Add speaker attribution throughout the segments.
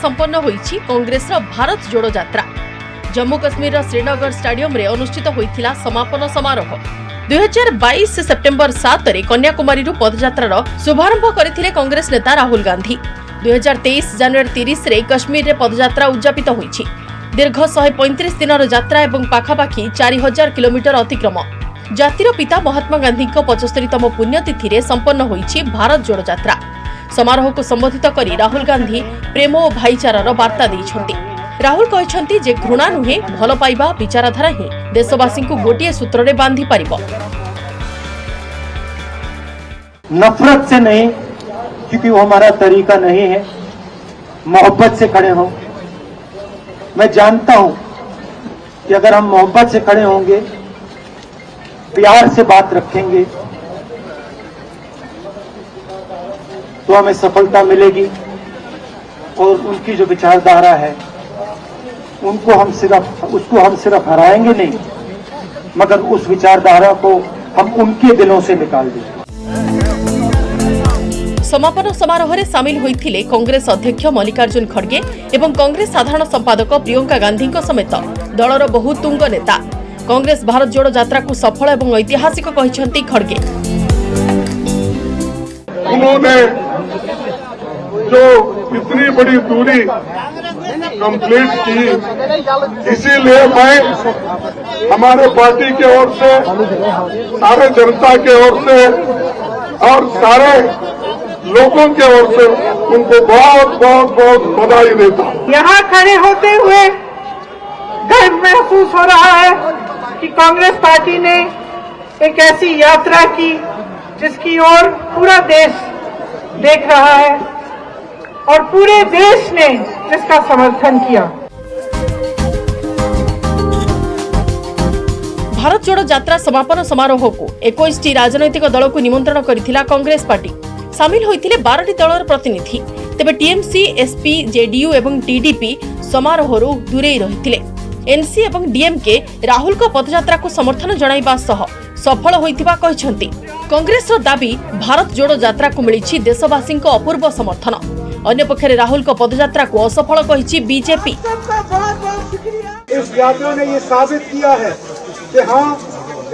Speaker 1: संपन्न होईछि कांग्रेस भारत जोड़ो यात्रा। जम्मू कश्मीर श्रीनगर स्टेडियम रे अनुष्ठित होइथिला समापन समारोह। 2022 सेप्टेम्बर 7 रे कन्याकुमारी पदयात्रार शुभारंभ करथिले कांग्रेस नेता राहुल गांधी। 2023 जनवरी 30 रे कश्मीर रे पदयात्रा उद्यापित होईछि। दीर्घ 135 दिनर यात्रा एवं पाखापाखि 4000 किलोमीटर अतिक्रम जातिर पिता महात्मा गांधी 75तम पुण्यतिथि रे संपन्न होईछि भारत जोड़ो यात्रा। समारोह को संबोधित करी राहुल गांधी प्रेम और भाईचारार वार्ता दैछन्ति। राहुल कहछन्ति जे घृणा नुहे भल पाइबा विचारधारा ही देशवासी को गोटिए सूत्र रे बांधी पारिबो।
Speaker 2: नफरत से नहीं, क्योंकि वो हमारा तरीका नहीं है। मोहब्बत से खड़े हो। मैं जानता हूं कि अगर हम मोहब्बत से खड़े होंगे, प्यार से बात रखेंगे, तो हमें सफलता मिलेगी। और उनकी जो विचारधारा है उसको हम सिर्फ हराएंगे नहीं, मगर उस विचारधारा को हम उनके दिलों से निकाल देंगे।
Speaker 1: समापन समारोह में सामिल होइथिले कांग्रेस अध्यक्ष मल्लिकार्जुन खड़गे एवं कांग्रेस साधारण संपादक प्रियंका गांधी समेत दलर बहु तुंग नेता। कांग्रेस भारत जोड़ो यात्रा को सफल एवं ऐतिहासिक कहिसंती खड़गे।
Speaker 3: उन्होंने जो इतनी बड़ी दूरी कंप्लीट की, इसीलिए मैं हमारे पार्टी के ओर से, सारे जनता के ओर से और सारे लोगों के ओर से उनको बहुत बहुत बहुत बधाई देता हूँ।
Speaker 4: यहाँ खड़े होते हुए गर्व महसूस हो रहा है कि कांग्रेस पार्टी ने एक ऐसी यात्रा की जिसकी ओर पूरा देश देख रहा है और पूरे देश ने जिसका समर्थन किया।
Speaker 1: भारत जोड़ो यात्रा समापन समारोह को 21टी राजनैतिक दल को निमंत्रण करथिला कांग्रेस पार्टी। सामिल होइथिले 12टी दलर प्रतिनिधि। तेबे टीएमसी, एसपी, जेडीयू एवं टीडीपी समारोहरु दूरे रहिथिले। एनसी एवं डीएमके राहुल को पदयात्रा को समर्थन जणाइबा सह सफल होइथिबा कहिसंती। कांग्रेस रो दाबी भारत जोड़ो यात्रा को मिलिछि देशवासी को अपूर्व समर्थन। अन्य पक्षरे राहुल को पदयात्रा को असफल कहिछि बीजेपी।
Speaker 5: इस यात्रा ने ये साबित किया है कि हाँ,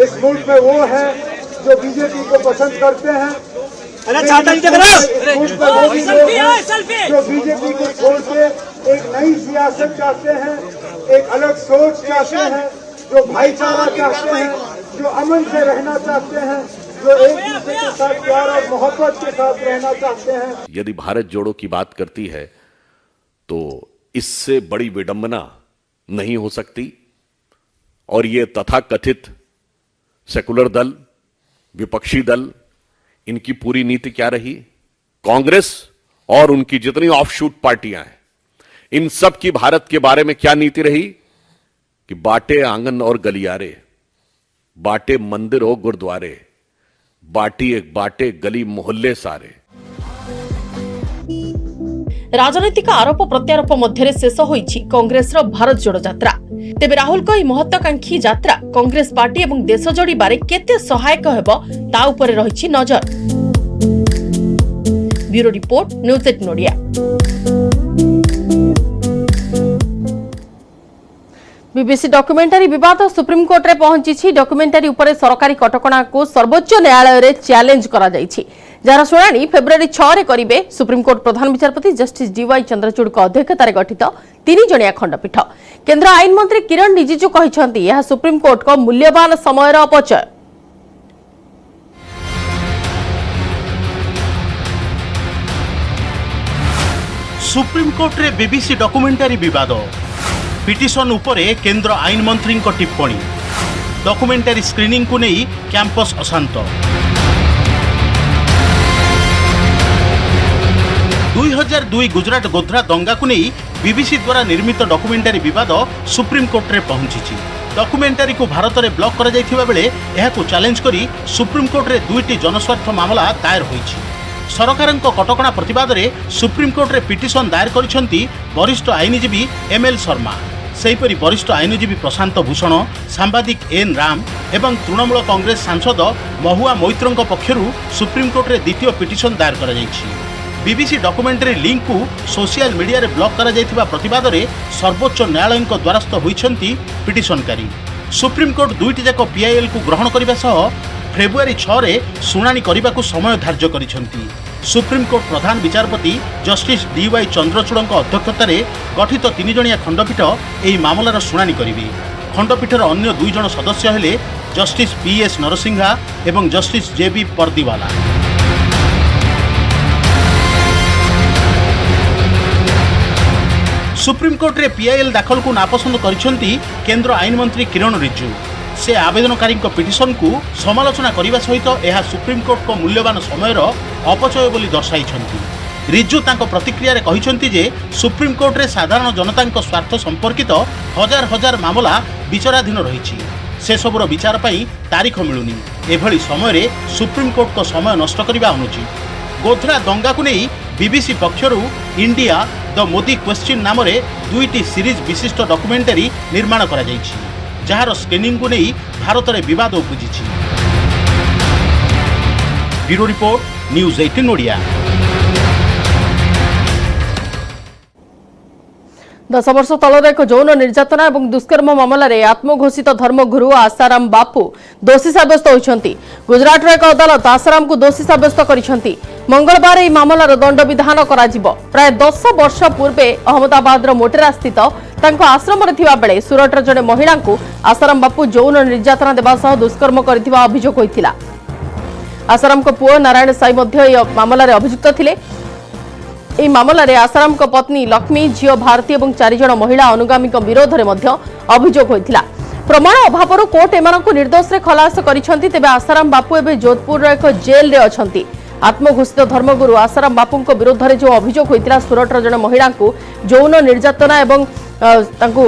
Speaker 5: इस मुल्क में वो है जो बीजेपी को पसंद करते हैं। जो बीजेपी को छोड़ के एक नई सियासत चाहते हैं, एक अलग सोच चाहते हैं, जो भाईचारा चाहते हैं, जो अमन से रहना चाहते हैं, जो एक दूसरे के साथ प्यार और मोहब्बत के साथ रहना चाहते हैं।
Speaker 6: यदि भारत जोड़ो की बात करती है तो इससे बड़ी विडंबना नहीं हो सकती। और ये तथाकथित सेकुलर दल, विपक्षी दल, इनकी पूरी नीति क्या रही? कांग्रेस और उनकी जितनी ऑफशूट पार्टियां हैं, इन सब की भारत के बारे में क्या नीति रही कि बाटे आंगन और गलियारे, बाटे मंदिर हो गुरुद्वारे, बाटे गली मोहल्ले सारे।
Speaker 1: राजनैतिक आरोप प्रत्यारोप मध्य शेष होईछि कांग्रेस रो भारत जोड़ो यात्रा। तेबे राहुल को महत्वाकांक्षी यात्रा कांग्रेस पार्टी एवं देश जोड़ी बारे केते सहायक हेबो ता उपरे रहिछि नजर। Bureau report, news 18 Odia. BBC documentary विवाद सुप्रीम कोर्ट रे पहुंची। डॉक्यूमेंटरी उपरे सरकारी कटकणा को सर्वोच्च न्यायालय रे चैलेंज करा जायछि, जार शुणाणी फेब्रुआरी 6 रे करिवे सुप्रीम कोर्ट प्रधान विचारपति जस्टिस डीवाई चंद्रचूड़ अध्यक्षतार गठित 3 जणिया खंडपीठ। केंद्र आईन मंत्री किरण रिजिजू कहिसंती यह सुप्रीम कोर्ट को मूल्यवान समयर अपचय।
Speaker 7: सुप्रीम कोर्ट रे बीबीसी डॉक्यूमेंटरी विवाद, पिटिशन उपरे केंद्र आईन मंत्री टिप्पणी, डॉक्यूमेंटरी स्क्रीनिंग को नहीं कैंपस अशांत। 2002 गुजरात गोध्रा दंगा को नहीं बीबीसी द्वारा निर्मित डॉक्यूमेंटरी विवाद सुप्रीम कोर्ट रे पहुंची। डॉक्यूमेंटरी को भारत में ब्लॉक करा जायथिबा बेले एहाकु चैलेंज करी सुप्रीम कोर्ट रे 2टी जनस्वार्थ मामला दायर होईछि। सरकारक कटकणा प्रतिवाद रे सुप्रीम कोर्ट रे पिटिशन दायर करिसेंती वरिष्ठ आईनजीवी एमएल शर्मा, सेहीपरि वरिष्ठ आईनजीवी प्रशांत भूषण, सांबादिक एन राम एवं तृणमूल कांग्रेस सांसद महुआ मैत्रଙ୍କ पक्षरु सुप्रीम कोर्ट रे द्वितीय पिटिशन दायर करा जायछि। बीबीसी डॉक्यूमेंटरी लिंक को सोशल मीडिया रे ब्लॉक करा जायथिबा प्रतिवाद रे सर्वोच्च न्यायालय को द्वारस्थ होइछंती पिटिशनकारी। सुप्रीम कोर्ट दुईटी जाक पीआईएल को ग्रहण करने सह फेब्रुआरी 6 रे शुणाणी करने को समय धार्य करिसेंती। सुप्रीम कोर्ट प्रधान विचारपति जस्टिस डीवाई चंद्रचूड़ अध्यक्षतार गठित 3 जणिया खंडपीठ ଏହି मामलार शुणाणी करिवे। खंडपीठर अन्य 2 जण सदस्य हेले जस्टिस पीएस नरसिंहा एवं जस्टिस जेबी पर्दीवाला। सुप्रीम कोर्ट रे पीआईएल दाखल को नापसंद करिसेंती केंद्र आईन मंत्री किरण रिजिजू। से आवेदनकारी पिटिशन को समालोचना करने सहित यह सुप्रीम कोर्ट को मूल्यवान समय अपचय बोली दर्शाई। रिजिजू तांको प्रतिक्रिया रे कहिसेंती जे सुप्रीम कोर्ट रे साधारण जनता स्वार्थ संपर्कित हजार हजार मामला विचाराधीन रही से सबुर विचार पाई तारीख मिलुनी। एभली समय रे सुप्रीम कोर्ट को समय नष्ट करने अनुचित। गोध्रा दंगा को नहीं बीबीसी पक्षर इंडिया द मोदी क्वेश्चन नाम रे 2टी सीरीज विशिष्ट डॉक्यूमेंटरी निर्माण करा जायछि, जहार स्क्रीनिंग को नहीं भारत में विवाद उपजिछि। Bureau report news 18 Odia.
Speaker 1: 10 वर्ष तलर एक यौन निर्यातना और दुष्कर्म मामलें आत्मघोषित धर्मगुरु आसाराम बापू दोषी सब्यस्त होती। गुजरात एक अदालत आसाराम को दोषी सब्यस्त कर मंगलवार यह मामलार दंड विधान प्राय 10 वर्ष पूर्वे अहमदाबाद मोटेरा स्थित आश्रम बेले सूरटर जड़े महिला को आसाराम बापू यौन निर्यातना देवा दुष्कर्म करथिबा अभियोग होइथिला। आसाराम को पुओ नारायण साई मामलें अभियुक्त थिले। ଏହି ମାମଲାରେ ଆସାରାମଙ୍କ ପତ୍ନୀ ଲକ୍ଷ୍ମୀ, ଝିଅ ଭାରତୀ ଏବଂ 4 ଜଣ ମହିଳା ଅନୁଗାମୀଙ୍କ ବିରୋଧରେ ମଧ୍ୟ ଅଭିଯୋଗ ହୋଇଥିଲା। ପ୍ରମାଣ ଅଭାବରୁ କୋର୍ଟ ଏମାନଙ୍କୁ ନିର୍ଦ୍ଦୋଷରେ ଖଲାସ କରିଛନ୍ତି। ତେବେ ଆସାରାମ ବାପୁ ଏବେ ଯୋଧପୁରର ଏକ ଜେଲରେ ଅଛନ୍ତି। ଆତ୍ମଘୋଷିତ ଧର୍ମଗୁରୁ ଆସାରାମ ବାପୁଙ୍କ ବିରୋଧରେ ଯେଉଁ ଅଭିଯୋଗ ହୋଇଥିଲା ସୁରଟର ଜଣେ ମହିଳାଙ୍କୁ ଯୌନ ନିର୍ଯାତନା ଏବଂ ତାଙ୍କୁ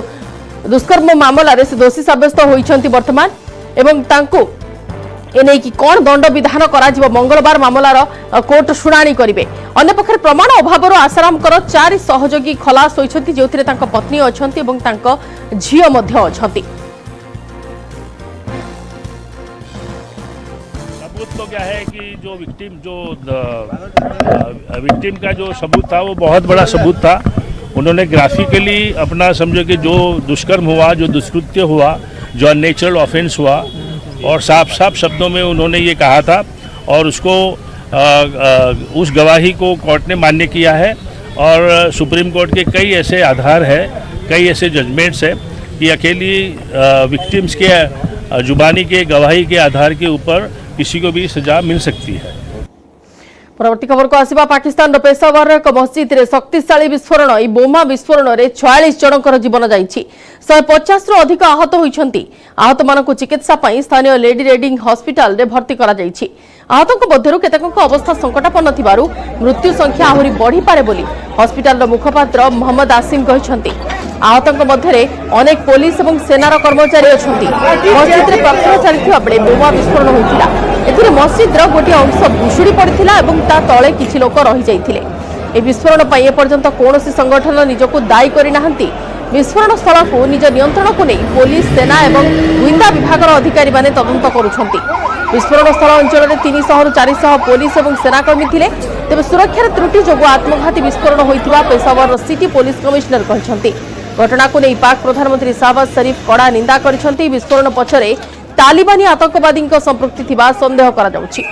Speaker 1: ଦୁଷ୍କର୍ମ ମାମଲାରେ ସେ ଦୋଷୀ ସାବ୍ୟସ୍ତ ହୋଇଛନ୍ତି ବର୍ତ୍ତମାନ ଏବଂ ତାଙ୍କୁ एने कि कौन दंड विधान करा मंगलवार मामलार कोर्ट शुणाणी करेंगे। अन्य पक्षे प्रमाण अभाव आसाराम 4 सहयोगी खलास होती जो पत्नी अच्छा झील
Speaker 8: सबूत तो क्या है कि जो विक्टिम का जो सबूत था वो बहुत बड़ा सबूत था। उन्होंने ग्राफिकली अपना समझो कि जो दुष्कर्म हुआ, जो दुष्कृत्य हुआ, जो अननेचुरल ऑफेंस हुआ और साफ साफ शब्दों में उन्होंने ये कहा था और उसको उस गवाही को कोर्ट ने मान्य किया है। और सुप्रीम कोर्ट के कई ऐसे आधार है, कई ऐसे जजमेंट्स है कि अकेली विक्टिम्स के जुबानी के गवाही के आधार के ऊपर किसी को भी सजा मिल सकती है।
Speaker 1: परवर्ती खबर को आसिबा पाकिस्तान पेशावर एक मस्जिद रे शक्तिशाली विस्फोरण। ई बोमा विस्फोरण रे 46 जनकर जीवन जाइछि। 150 रु अधिक आहत होइछंती। आहत मानकु चिकित्सा पई स्थानीय लेडी रेडिंग हॉस्पिटल रे भर्ती करा जाइछि। आहतक मध्यरु केतेकक अवस्था संकटापन्न थिबारु मृत्यु संख्या आहुरी बढ़ी पारे बोली हॉस्पिटल रो मुखपात्र मोहम्मद आसिम कहिछंती। आहतक मध्यरे अनेक पुलिस एवं सेनार कर्मचारी अछंती। मस्जिद रे प्रार्थना चलिथिबा बेले बोमा विस्फोरण होइथिला। एथिरे मस्जिद रो गोटे अंश भुशुड़ी पड़िथिला एवं ता तळे किछि लोक रहि जाइथिले। ए विस्फोरण पई एपर्यंत कोनोसी संगठन निजको दायी करि नाहंती। विस्फोरण स्थल को निज नियंत्रण को नहीं पुलिस, सेना और गुइंदा विभाग अधिकारी माने तदंत करुछंती। विस्फोरण स्थल अंचल में 300 रु 400 पुलिस और सेनाकर्मी थिले। तेबे सुरक्षार त्रुटि जोगु आत्मघाती विस्फोरण होइथिबा पेशावर सिटी पुलिस कमिश्नर कहछंती। घटना को नहीं पाक प्रधानमंत्री शाहबाज शरीफ कड़ा निंदा करिछंती। विस्फोरण पछरे तालिबानी आतंकवादी संपृक्ति थिबा संदेह करा जाउछि।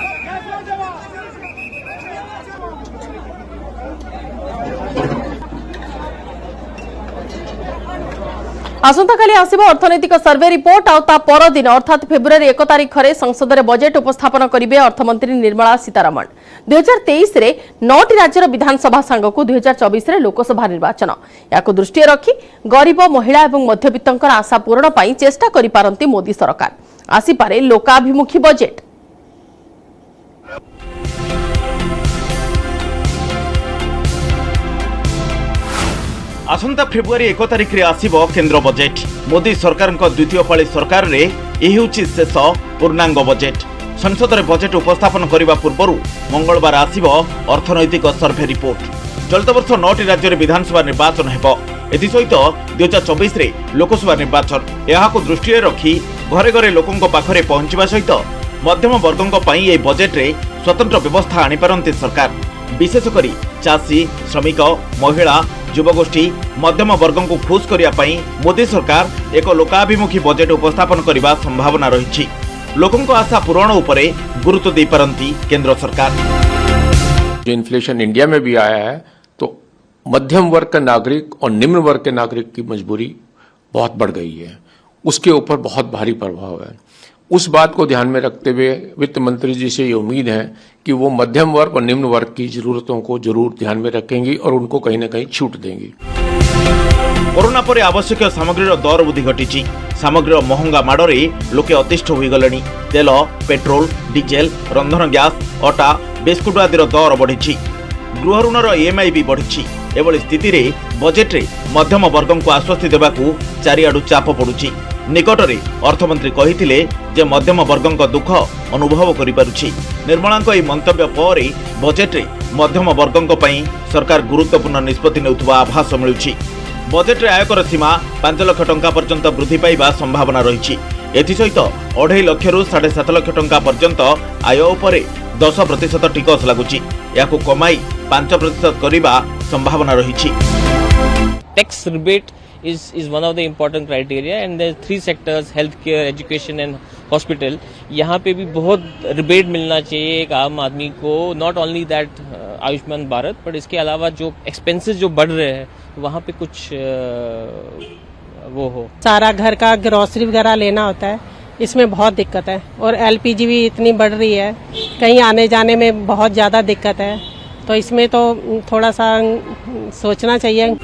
Speaker 1: आसंताकाली आसिबो अर्थनैतिक सर्वे रिपोर्ट आ ता परदिन अर्थात फेब्रुआरी 1 तारिख रे संसद रे बजेट उपस्थापन करिवे अर्थमंत्री निर्मला सीतारमण। 2023 रे 9टी राज्यर विधानसभा सांगकु 2024 रे लोकसभा निर्वाचन। याको दृष्टि रखी गरीब, महिला एवं मध्यवित्तंकर आशा पूरण पई चेष्टा करि पारंती मोदी सरकार। आसी पारे लोकाभिमुखी बजेट।
Speaker 9: आसंता फेब्रुआरी 1 तारिख रे आसिबो केंद्र बजेट। मोदी सरकार द्वितीय पाली सरकार रे एही होछि शेष पूर्णांग बजेट। संसद रे बजेट उपस्थापन करने पूर्व मंगलवार आसिबो अर्थनैतिक सर्वे रिपोर्ट। चलित वर्ष 9टी राज्य विधानसभा निर्वाचन हेबो। एथिसहित 2024 रे लोकसभा निर्वाचन। एहाको दृष्टि रखी घरे घरे लोकंक पाखरे पहुंचवा सहित मध्यम वर्गंक पई ए बजेट रे स्वतंत्र व्यवस्था आनी पारंती सरकार। विशेषकर चाषी श्रमिक महिला युवगोष्ठी मध्यम वर्ग को खुश करने मोदी सरकार एक लोकाभिमुखी बजेट उपस्थापन करने संभावना रही। लोकों आशा पूरण उपरे गुरुत्व दे पारंती केंद्र सरकार।
Speaker 10: जो इन्फ्लेशन इंडिया में भी आया है तो मध्यम वर्ग का नागरिक और निम्न वर्ग के नागरिक की मजबूरी बहुत बढ़ गई है, उसके ऊपर बहुत भारी प्रभाव है। उस बात को ध्यान में रखते हुए वित्त मंत्री जी से ये उम्मीद है कि वो मध्यम वर्ग और निम्न वर्ग की जरूरतों को जरूर ध्यान में रखेंगी और उनको कहीं न कहीं छूट देंगी।
Speaker 9: कोरोना पर आवश्यक सामग्रीर दर वृद्धि घटी। सामग्रीर महंगा माड़े लोके अतिष्ठ हो गले। तेल, पेट्रोल, डीजेल, रंधन गैस, अटा, बिस्कुट आदि दर बढ़ी। गृह ऋणर EMI भी बढ़ी। एभली स्थिति रे बजेट रे मध्यम वर्ग को आश्वस्ति देबाकू चारिआडू चाप पड़ुछि। निकटरे अर्थमंत्री कहिथिले जे मध्यम वर्ग दुख अनुभव करि पारुछि। निर्मलांक एही मंतव्य पर बजेट रे मध्यम वर्ग पई सरकार गुरुत्वपूर्ण निष्पत्ति नेउथबा आभास मिलुछि। बजेट रे आयकर सीमा 5 लाख टंका पर्यंत वृद्धि पाइबा संभावना रही। एथिसहित 2.5 लाख रु 7.5 लाख टंका पर्यंत आय उपरे 10% टिकस लागुछि। याकू कमाई 5% करिबा संभावना रही।
Speaker 11: Tax rebate is one of the important criteria and there are 3 sectors healthcare, education and hospital. यहाँ पे भी बहुत रिबेट मिलना चाहिए एक आम आदमी को। Not only that Ayushman Bharat but इसके अलावा जो एक्सपेंसेस जो बढ़ रहे हैं वहाँ पे कुछ वो हो।
Speaker 12: सारा घर का ग्रोसरी वगैरह लेना होता है, इसमें बहुत दिक्कत है और LPG भी इतनी बढ़ रही है, कहीं आने जाने में बहुत ज़्यादा दिक्कत है, तो इसमें तो थोड़ा सा सोचना चाहिए।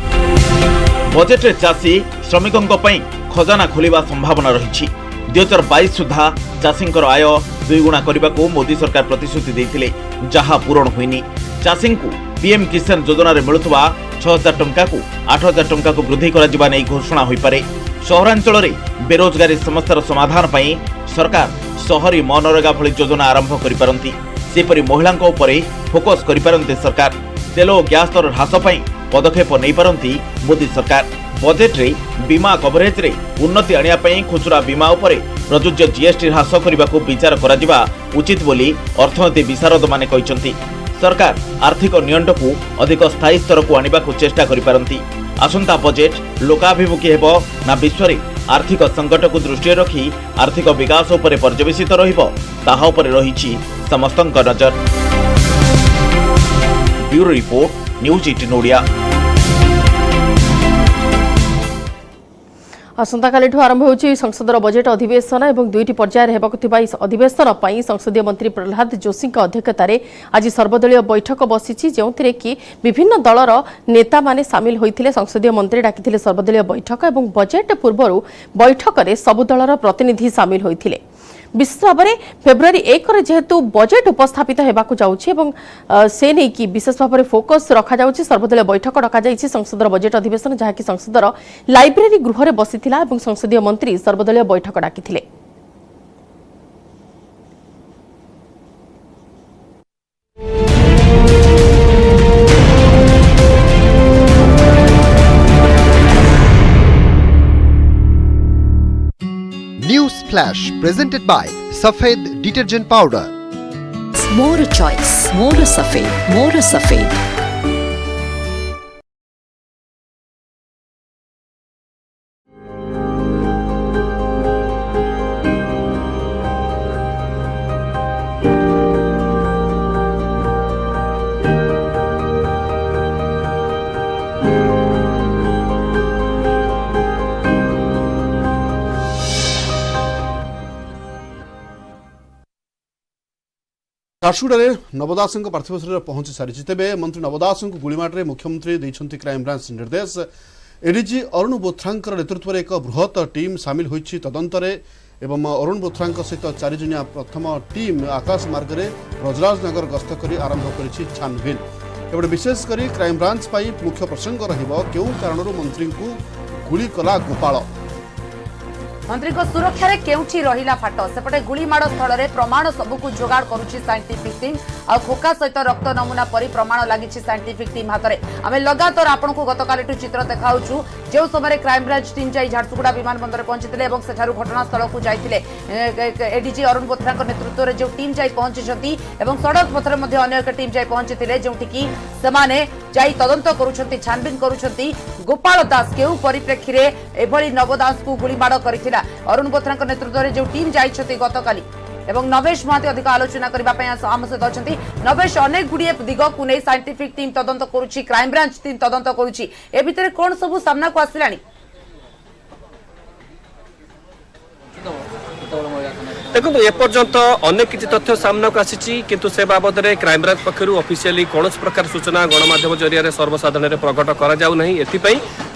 Speaker 9: बजेट रे चाषी श्रमिकों पई खजाना खोलिबा संभावना रही। 2022 सुधा चाषींकर आय 2 गुणा करने को मोदी सरकार प्रतिश्रुति देथिले, जहां पूरण होइनी। चाषी को PM किसान योजना रे मिलुतबा 6000 टंका को 8000 टंका को वृद्धि करा जिबा नै घोषणा होई पारे। सहरांचल रे बेरोजगारी समस्यार समाधान पई सरकार शहरी मनरेगा भली योजना आरंभ करि पारंती। सेपरि महिलांक उपरे फोकस करि पारंती सरकार। तेल और गैस दर ह्रास पई पदक्षेप नहीं पारंती मोदी सरकार। बजेट रे बीमा कवरेज रे उन्नति आनिया पई खुचरा बीमा उपरे प्रযোज्य GST ह्रास करने को विचार करा उचित बोली अर्थनीति विशारद माने कहिसंती। सरकार आर्थिक नियंट को अधिक स्थायी स्तर को आनिबा को चेष्टा करि पारंती। आसंता बजेट लोकाभिमुखी हेबो ना विश्व रे आर्थिक संकट को दृष्टि रखी आर्थिक विकास उपरे पर्यवेसित रहिबो ताहा उपरे रहिछि समस्तक नजर। Bureau report news 18 Odia.
Speaker 1: आसंताकाली आरंभ होची संसदर बजेट अधिवेशन एवं 2टी पर्यायर हेबाकु थिबा अधिवेशन पई संसदीय मंत्री प्रहलाद जोशी अध्यक्षतार आज सर्वदलीय बैठक बसिछि, जेउथिरे कि विभिन्न दलर नेता माने सामिल होइथिले। संसदीय मंत्री डाकिथिले सर्वदलीय बैठक एवं बजेट पूर्वरु बैठक रे सबु दलर प्रतिनिधि सामिल होइथिले। विशेष भाव में फेब्रुआरी 1 जेहेतु बजेट उपस्थापित होगाकू जाउछि एवं से नहीं कि विशेष भाव में फोकस रखा जाउछि। सर्वदलीय बैठक डका जाइछि संसदर बजेट अधिवेशन, जहाँकि संसदर लाइब्रेरी गृह रे बसिथिला एवं संसदीय मंत्री सर्वदलीय बैठक डाकिथिले।
Speaker 13: News Flash presented by Safed Detergent Powder.
Speaker 14: More choice, more Safed, more Safed.
Speaker 15: झारसुगुड़े नव दास पार्थिव शरीर पहुंची सारी तेज मंत्री नव दास गुड़ीमाटे मुख्यमंत्री देइछन्ति क्राइमब्रांच निर्देश। एडीजी अरुण बोथ्रा नेतृत्व में एक बृहत टीम सामिल होइछि तदंतरे एवं अरुण बोथ्रा सहित 4 जनिया प्रथम टीम आकाश मार्ग में ब्रजराजनगर गस्त कर आरंभ करिछि छानभिन। एबडे विशेषकर क्राइमब्रांच मुख्य प्रसंग रहिबो केउ कारणरू मंत्री को गुली कला गोपाल।
Speaker 16: मंत्री को सुरक्षा रे केउठी रहिला फाट सेपटे गुलीमाड़ स्थल रे प्रमाण सबुकु जोगाड़ करुछि साइंटिफिक टीम। आ खोका सहित रक्त नमूना परी प्रमाण लगी साइंटिफिक टीम हाथ में आम लगातार आपण को गतकाली चित्र देखा जो समय क्राइमब्रांच टीम जाई झारसुगुड़ा विमान बंदर पहुंची सेठारु घटनास्थल को जाइए एडीजी अरुण बोथरा नेतृत्व में जो टीम जाई पहुंची सड़क पथर अन्य एक टीम जाई पहुंची जो जाई तदंत करुछंती छानबीन करुछंती गोपाल दास केउ परिप्रेक्षी रे एभली नवदास को गुलीमाड़ करथिला अरुण बोथरा नेतृत्व में जो टीम जाइछथि गतकाली एवं नवेश महांती अधिक आलोचना करने आम सहित अच्छा नवेश अनेक गुड़िए दिग को नहीं साइंटिफिक टीम तदंत करुच्ची क्राइमब्रांच टीम तदंत करुच्ची ए भितर कौन सब सामना को आसला
Speaker 17: देखो एपर्यंत अनेक किसी तथ्य सामना को आसी किंतु से बाबद में क्राइमब्रांच पक्षर ऑफिशियली कौन प्रकार सूचना गणमाध्यम जरिया सर्वसाधारण प्रकट कर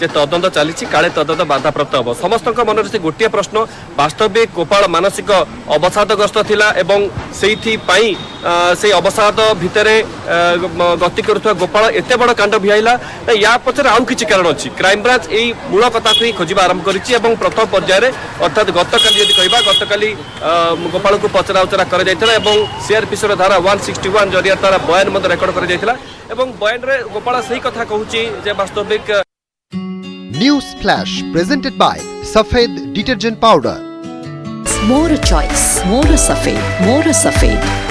Speaker 17: तदंत चली काले तदंत बाधाप्राप्त हम समस्त मन से गोटे प्रश्न वास्तविक गोपाल मानसिक अवसादग्रस्त थिला एवं से अवसाद भितर गति करुवा गोपाल एत बड़ कांड भिआईला या पचर आउ किसी कारण अच्छी क्राइमब्रांच यही मूल कथा को ही खोजा आरंभ करिछि एवं प्रथम पर्यायर अर्थात गतकाली यदि कहबा गतकाली गोपाल को पचरा उचरा कर सीआरपीसी धारा 161 जरिया तार बयान रेकर्ड कर बयान रे गोपाल सही कथा कहूची जे वास्तविक
Speaker 13: न्यूज फ्लैश प्रेजेंटेड बाय सफेद detergent powder
Speaker 14: More choice, more सफेद, more सफेद।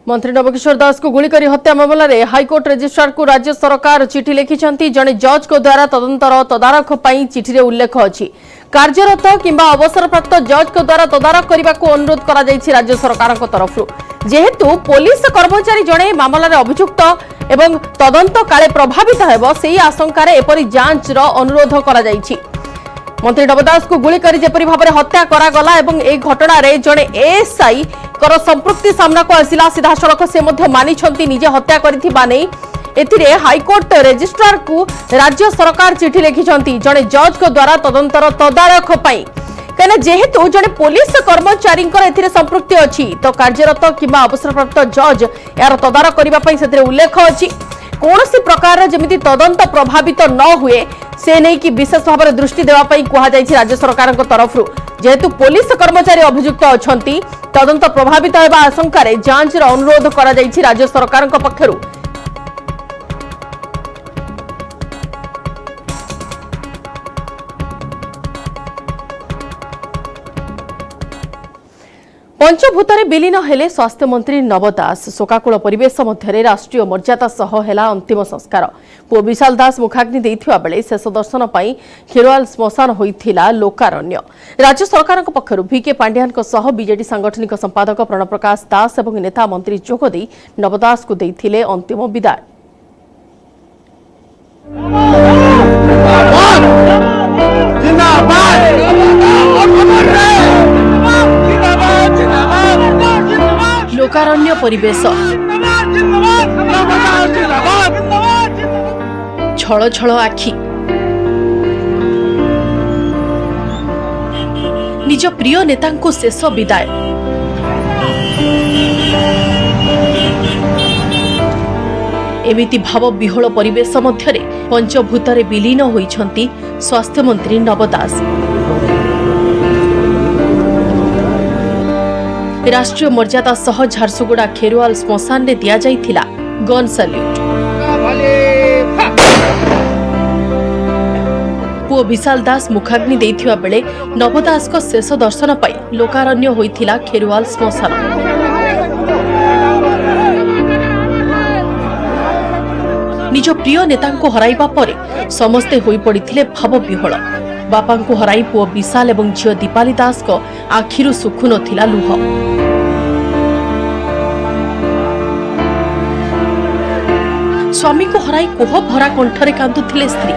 Speaker 1: मंत्री नवकिशोर दास को गुली करी हत्या मामला रे हाईकोर्ट रजिस्ट्रार को राज्य सरकार चिठी लिखिछंती जने जज को द्वारा तदंतर तदारख पई चिठी रे उल्लेख अछि कार्यरत किंबा अवसरप्राप्त जज को द्वारा तदारख करबा को अनुरोध करा जायछि राज्य सरकार को तरफरु जेहेतु पुलिस कर्मचारी जने मामला रे अभियुक्त एवं तदंत काले प्रभावित हेबो सेही आशंका रे एपरि जांच रो अनुरोध करा जायछि मंत्री नवदास को गुली करी जेपरि भाबरे हत्या करा गला एवं ए घटना रे जने एएसआई कर संपृक्ति सामना को आसिला सीधा सड़क से मध्य मानिछंती निजे हत्या करिथिबा नै एथिरे हाईकोर्ट रजिस्ट्रार को राज्य सरकार चिठी लिखिछंती जने जज को द्वारा तदंतर तदारख पई कने जेहेतु जने पुलिस कर्मचारी एथिरे संपृक्ति अछि तो कार्यरत किबा अवसरप्राप्त जज यार तदारख करिबा पई सेथिरे उल्लेख अछि कोनोसी प्रकार जेमिति तदंत प्रभावित न हुए से नहीं कि विशेष भाव में दृष्टि देवाई कहुई राज्य सरकार तरफ जेहेतु पुलिस कर्मचारी अभियुक्त अछंती तदंत प्रभावित होगा आशंका जांच अनुरोध करा जायछि राज्य सरकार पक्षरु पंचभूतरे विलीन हेले स्वास्थ्य मंत्री नव दास शोकाकुल परिवेश मध्य राष्ट्रीय मर्यादा सह हेला अंतिम संस्कार पुओ विशाल दास मुखाग्नि देथिबा बेले शेष दर्शन पई खेरवाल श्मशान होइथिला लोकारण्य राज्य सरकार पक्षरु वीके पांड्यान सह बीजेडी सांगठनिक संपादक प्रणव प्रकाश दास एवं नेता मंत्री जोग देई नव दास को देथिले अंतिम विदाय लोकारण्य परिवेश छळ छळ आखि निज प्रिय नेतांको शेष विदाय एमिति भाव विहल परिवेश मध्यरे पंचभूतरे विलीन होइछंती स्वास्थ्य मंत्री नव दास राष्ट्रीय मर्यादा सह झारसुगुड़ा खेरवाल श्मशान रे दिया जाइथिला गन सल्यूट पुओ विशाल दास मुखाग्नि देथिबा बेले नवदास को शेष दर्शन पाई लोकारण्य होइथिला खेरवाल श्मशान निज प्रिय नेता को हराइबा परे समस्ते होई पड़िथिले भाव विहल बापा को हराई पुओ विशाल एवं झियो दीपाली दास को आखिरु सुखु नथिला लुह स्वामी को हराई कोह भरा कंठरे कांदुथिले स्त्री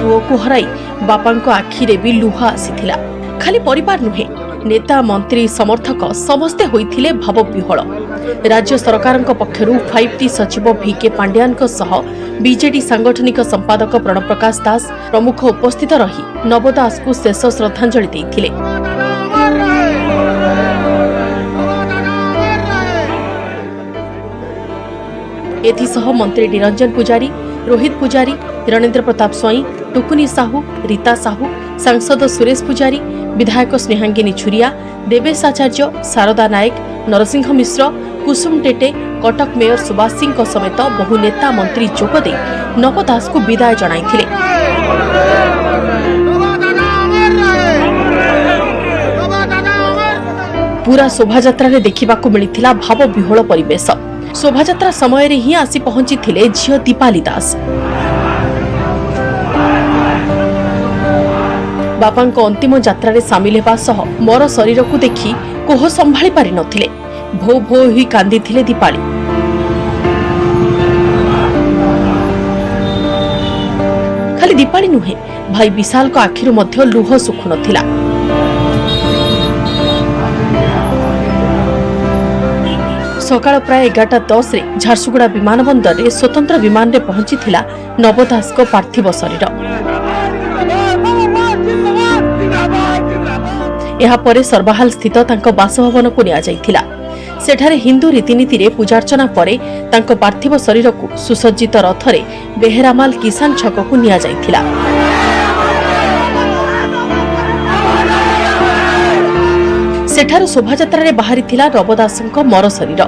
Speaker 1: पुओ को हराई बापा को आखिरे भी लुह आसीथिला खाली परिवार नुहे नेता मंत्री समर्थक समस्ते होइथिले भाव विहल राज्य सरकार पक्षरु 5T सचिव वीके पांड्यान सह बीजेडी सांगठनिक संपादक प्रणव प्रकाश दास प्रमुख उपस्थित रही नवदास को शेष श्रद्धांजलि देथिले एथिसह मंत्री निरंजन पुजारी, रोहित पुजारी, रणेंद्र प्रताप स्वाई, टुकुनी साहू, रीता साहू, सांसद सुरेश पुजारी, विधायक स्नेहांगिनी छुरिया, देवेश आचार्य, शारदा नायक, नरसिंह मिश्र, कुसुम टेटे, कटक मेयर सुभाष सिंह समेत बहु नेता मंत्री जोगदे नव दास को विदाय जणाइथिले। पूरा शोभायात्रा रे देखिबाकू मिलिथिला भाव विह्वल परिवेश। शोभायात्रा समय रे ही आसी पहुंची थिले झियो दीपाली दास। बापांको अंतिम यात्रा रे सामिल हेबा सह मोर शरीर को देखि कोह संभाळी पारि नथिले। भो भो ही कांदी थिले दीपाली। खाली दीपाली नुहे, भाई विशाल को आखिरु मध्य लुह सुखु नथिला। सकाळ प्राय 11:10 रे झारसुगुड़ा विमानबंदर रे स्वतंत्र विमान रे पहुंची थिला नवदास को पार्थिव शरीर। ଏହା ପରେ ସର୍ବାହାଲ ସ୍ଥିତ ତାଙ୍କ ବାସଭବନକୁ ନିଆଯାଇଥିଲା। ସେଠାରେ ହିନ୍ଦୁ ରୀତିନୀତି ରେ ପୂଜାର୍ଚ୍ଚନା ପରେ ତାଙ୍କ ପାର୍ଥିବ ଶରୀରକୁ ସୁସଜ୍ଜିତ ରଥରେ ବେହେରାମାଲ କିଷାନ ଛକକୁ ନିଆଯାଇଥିଲା। ସେଠାରୁ ଶୋଭାଯାତ୍ରାରେ ବାହାରିଥିଲା ନବଦାସଙ୍କ ମର ଶରୀର।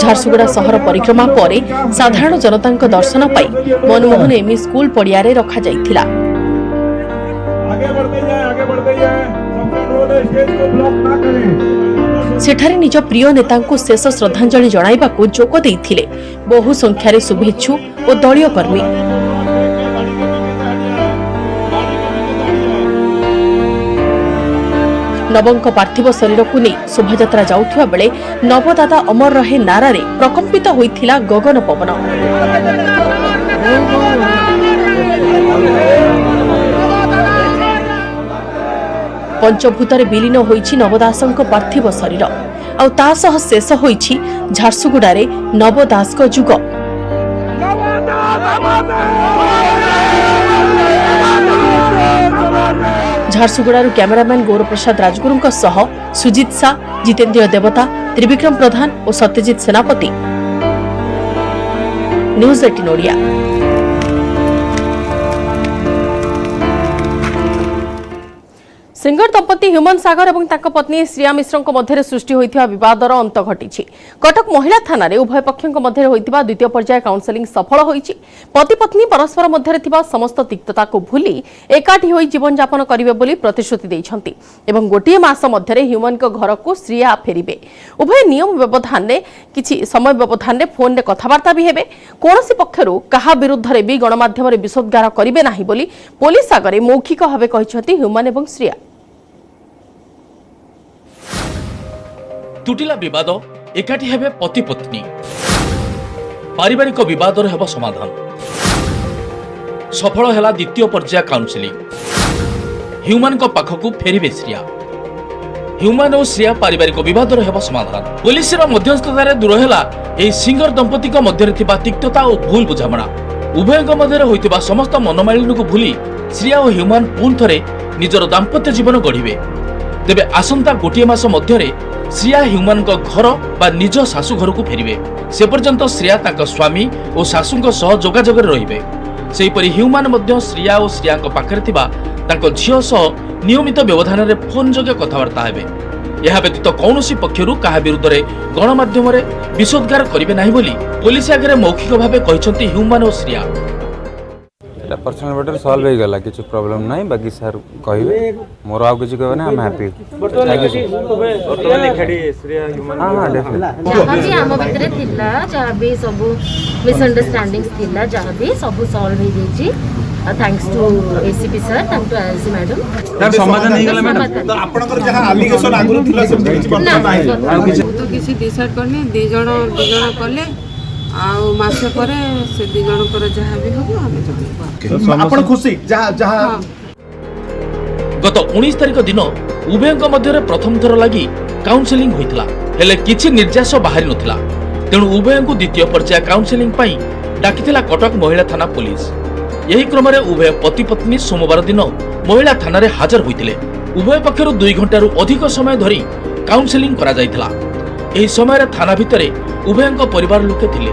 Speaker 1: झारसुगुड़ा सहर परिक्रमा पर साधारण जनता दर्शन पाई मनमोहन एमई स्कूल पड़िया रखा जाइथिला। सेठारे निज प्रिय नेता शेष श्रद्धांजलि जणाइबाकू जोग देइथिले बहु संख्यारे शुभेच्छु और दलीय कर्मी। नवंक पार्थिव शरीर को नहीं शोभायात्रा जाउथुवा बेले नवदादा अमर रहे नारा प्रकंपित होइथिला गगन पवन। पंचभूत विलीन होइछि नवदासंक पार्थिव शरीर आ तासह शेष होइछि झारसुगुड़ा रे नवदास को जुग। झारसुगुड़ारू कैमरामैन गौरप्रसाद राजगुरू सह सुजित शाह, जितेंद्र देवता, त्रिविक्रम प्रधान और सत्यजित सेनापति। न्यूज 18 ओडिया। सिंगर दंपति ह्यूमन सागर और तांको पत्नी श्रिया मिश्र मध्य सृष्टि होइथिबा विवादर अंत घटिछि। कटक महिला थाना रे उभय पक्षों मध्य होइथिबा द्वितीय पर्याय काउंसेलिंग सफल होइछि। पति पत्नी परस्पर मध्य थिबा समस्त तिक्तता को भूली एकाठी होई जीवन यापन करिवे बोली प्रतिश्रुति दैछन्ति एवं गोटिए मास मध्य ह्यूमन को घर को श्रिया फेरिबे। उभय नियम व्यवधान रे किछि समय व्यवधान रे फोन रे कथावार्ता भी हेबे। कोनोसी पक्षरु कहा विरुद्ध रे भी गणमाध्यम रे विषोद्गार करिवे नाही बोली पुलिस आगरे मौखिक भावे कहिसथि ह्यूमन एवं श्रिया।
Speaker 18: तुटिला विवाद एकाठी हेबे पति पत्नी, पारिवारिक विवाद हेब समाधान। सफल हैला द्वितीय पर्याय काउंसिलिंग। ह्यूमन को पाखकु फेरिबे श्रिया। ह्यूमन और श्रिया पारिवारिक विवाद हेब समाधान। पुलिस मध्यस्थतार दूर हैला एही सिंगर दंपति मध्य थिबा तिक्तता और भूल बुझामणा। उभयक मध्य होइतिबा समस्त मनोमालिन्य को भूली श्रिया और ह्यूमन पुन थरे निजर दाम्पत्य जीवन गढ़िबे। तेबे आसंता गोटिए मास मध्य श्रिया ह्यूमन को घर बा निज शाशु घर को फेरिबे। से पर्यंत श्रिया तांको स्वामी और शाशुंक सह जोगाजोग रहिबे। सेहीपरि ह्यूमन मध्य श्रिया और श्रिया पाखरे थिबा तांको झियो सह नियमित व्यवधान रे फोन जोगे कथावार्ता हेबे। यह व्यतीत कौनसी पक्षरु कहा विरुद्ध रे गणमाध्यम रे विषोद्गार करिवे नाही बोली पुलिस आगे मौखिक भावे कहिसंती ह्यूमन और श्रिया।
Speaker 19: पर्सनल मैटर सॉल्व हो गला, किछ प्रॉब्लम नहीं। बाकी सर कहिबे मोर आउ किछ कहबे ना, हम हैप्पी। थैंक यू ऑटोमेटिकली खड़ी श्रेया ह्यूमन। हां डेफिनेटली हां जी हम भीतर थिला जहां भी सब मिसअंडरस्टैंडिंग्स थिला जहां भी सब सॉल्व हो जेची। Thanks to ACP sir, thank to SC madam. Sir समाधान नहीं गला मैडम। तो आपनकर जहां एलिगेशन आगु थिला सब किछ पता नाही तो किछ डिसाइड करने दे जण करले आउ मासे परे से दि जण पर जहां भी होबो हम आपण खुशी जहां।
Speaker 18: गत 19 तारिख दिन उभयଙ୍କ ମଧ୍ୟରେ ପ୍ରଥମ ଥର ଲାଗି କାଉନସେଲିଂ ହୋଇଥିଲା, ହେଲେ କିଛି ନିର୍ଯାସ ବାହାରି ନଥିଲା। ତେଣୁ ଉଭୟଙ୍କୁ ଦ୍ୱିତୀୟ ପର୍ଯ୍ୟାୟ କାଉନସେଲିଂ ପାଇଁ ଡାକିଥିଲା କଟକ ମହିଳା ଥାନା पुलिस। ଏହି କ୍ରମରେ ଉଭୟ ପତି ପତ୍ନୀ ସୋମବାର ଦିନ ମହିଳା ଥାନାରେ ହାଜର ହୋଇଥିଲେ। ଉଭୟ ପକ୍ଷରୁ 2 ଘଣ୍ଟାରୁ ଅଧିକ ସମୟ ଧରି काउंसेलिंग करा जायथिला। एही समय थाना भितरे उभयंक परिवार लोके थिले,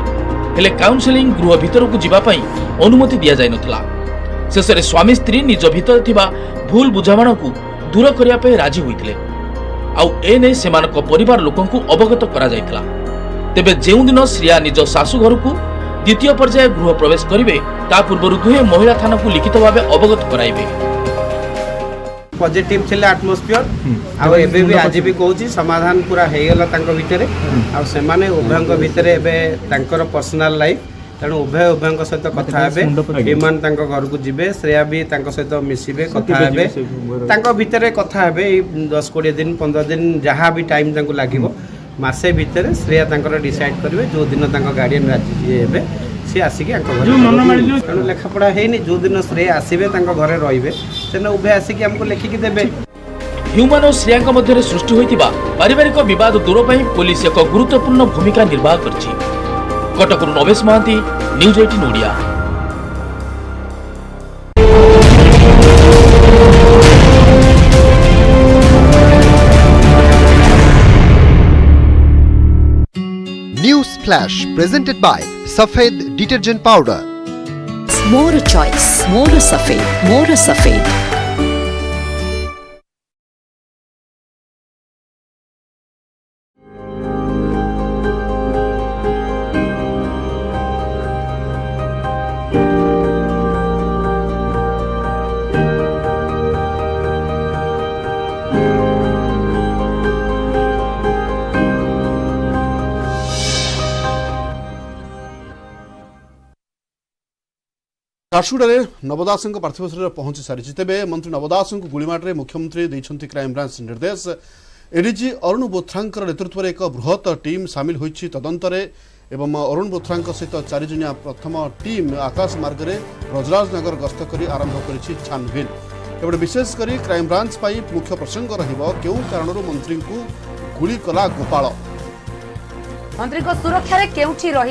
Speaker 18: हेले काउंसेलिंग गृह भितरकू जिबा पई अनुमति दिया जाय नथिला। शेषरे स्वामी स्त्री निज भितर थिबा भूल बुझामणाकू दूर करिया पई राजी होइथिले। आउ एने सेमानक परिवार लोकंकू अवगत करा जायथिला। तेबे जेउ दिन श्रिया निज सासु घरकू द्वितीय पर्याय गृह प्रवेश करिवे ता पूर्वरु दुहे महिला थानाकू लिखित भावे अवगत कराइबे।
Speaker 20: पॉजिटिव थिले एटमॉस्फियर आ एबे भी आज भी कहूची समाधान पूरा हे गेला तांको भितरे आ से माने उभयंक भितरे एबे तांकर पर्सनल लाइफ तेणु उभयंक सहित कथा हेबे विमान तांको घर को जिबे श्रेया भी तांको सहित मिसिबे कथा हेबे तांको भितरे कथा हेबे 10-20 दिन 15 दिन जहाँ भी टाइम तांको लागिबो मासे भितरे श्रेया तांकर डिसाइड करिवे जो दिन तांको गार्डियन राजी हेबे सी आसिक तेणु लेखापढ़ा है जो दिन श्रेय आसबे घरे रही से उभय आसिक आमको लेखिकी देवे।
Speaker 18: ह्यूमन और श्रेया मध्य सृष्टि होइतिबा पारिवारिक विवाद दूर पई पुलिस एक गुरुत्वपूर्ण भूमिका निर्वाह करछि। कटकरू Navesh Mohanty, news 18 Odia.
Speaker 13: News Flash presented by Safed Detergent Powder.
Speaker 14: More choice, more Safed, more Safed.
Speaker 15: झारसुगुड़े नव दास पार्थिव शरीर पहुंची सारी तेज मंत्री नव दास गुड़ीमाटे मुख्यमंत्री देइछन्ति क्राइमब्रांच निर्देश। एडीजी अरुण बोथ्रा नेतृत्व में एक बृहत टीम सामिल होइछि तदंतरे एवं अरुण बोथ्रा सहित 4 जणिया प्रथम टीम आकाश मार्ग में ब्रजराजनगर गस्त कर आरंभ करिछि छानभिन। एबे विशेषकर क्राइमब्रांच पाई मुख्य प्रसंग रहिबो केउ कारणरू मंत्री को गुली कला गोपाल
Speaker 16: मंत्री को सुरक्षा रे केउठी रही